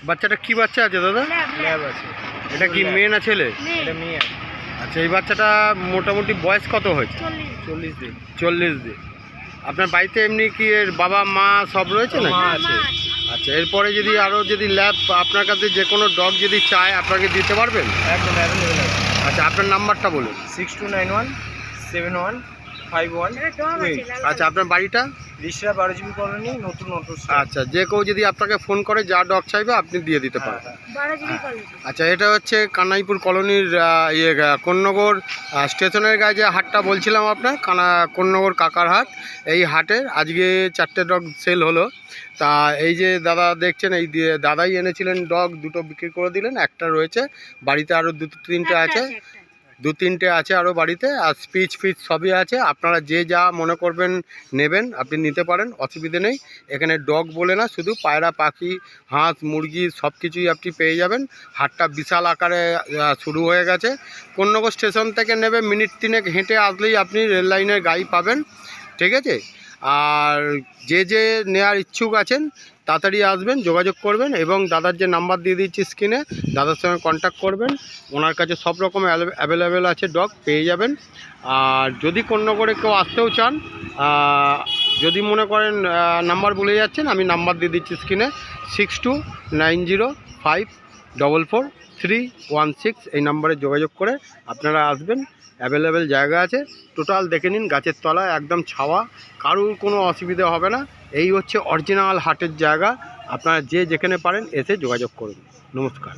বাচ্চাটা কি বাচ্চা আছে দাদা? ল্যাব আছে। এটা কি মেয়ে না ছেলে? এটা মেয়ে আছে। আচ্ছা, এই বাচ্চাটা মোটামুটি বয়স কত হয়েছে? 40 দিন। 40 দিন। আপনার বাড়িতে এমনি কি এর বাবা মা সব রয়েছে না? মা আছে। আচ্ছা, এরপরে যদি আরও যদি ল্যাব আপনার কাছে যে কোনো ডগ যদি চায় আপনাকে দিতে পারবেন? একদম অ্যাভেলেবেল আছে। আচ্ছা, আপনার নাম্বারটা বলুন। 6291 715128। আচ্ছা, আপনার বাড়িটা? রিসরা 12 জিবি কলোনি, নতুন অটো। আচ্ছা, যে কেউ যদি আপনাকে ফোন করে যা ডগ চাইবে আপনি দিয়ে দিতে পারেন। আচ্ছা, এটা হচ্ছে কানাইপুর কলোনির কোন্নগর স্টেশনের গায়ে যে হাটটা বলছিলাম আপনার, কোন্নগর কাকার হাট। এই হাটের আজকে 4টে ডগ সেল হলো। তা এই যে দাদা দেখছেন, এই দাদাই এনেছিলেন ডগ, 2টো বিক্রি করে দিলেন, একটা রয়েছে বাড়িতে, আরও 2-3টে আছে, 2-3টে আছে আরও বাড়িতে। আর স্পিচ ফিচ সবই আছে। আপনারা যে যা মনে করবেন নেবেন আপনি নিতে পারেন, অসুবিধে নেই। এখানে ডগ বলে না, শুধু পায়রা পাখি, হাঁস মুরগি সব কিছুই আপনি পেয়ে যাবেন। হাটটা বিশাল আকারে শুরু হয়ে গেছে। কোন্নগর স্টেশন থেকে নেবে মিনিট 3 হেঁটে আসলেই আপনি রেল লাইনের গাড়ি পাবেন, ঠিক আছে? আর যে নেওয়ার ইচ্ছুক আছেন তাড়াতাড়ি আসবেন, যোগাযোগ করবেন, এবং দাদার যে নাম্বার দিয়ে দিচ্ছি স্ক্রিনে, দাদার সঙ্গে কন্ট্যাক্ট করবেন। ওনার কাছে সব রকম অ্যাভেলেবেল আছে, ডগ পেয়ে যাবেন। আর যদি কোন্নগরে কেউ আসতেও চান, যদি মনে করেন নাম্বার বলে যাচ্ছেন, আমি নাম্বার দিয়ে দিচ্ছি স্ক্রিনে, 6290544316। এই নাম্বারে যোগাযোগ করে আপনারা আসবেন। অ্যাভেলেবেল জায়গা আছে, টোটাল দেখে নিন, গাছের তলায় একদম ছাওয়া, কারুর কোনো অসুবিধা হবে না। এই হচ্ছে অরিজিনাল হাটের জায়গা। আপনারা যে যেখানে পারেন এসে যোগাযোগ করুন। নমস্কার।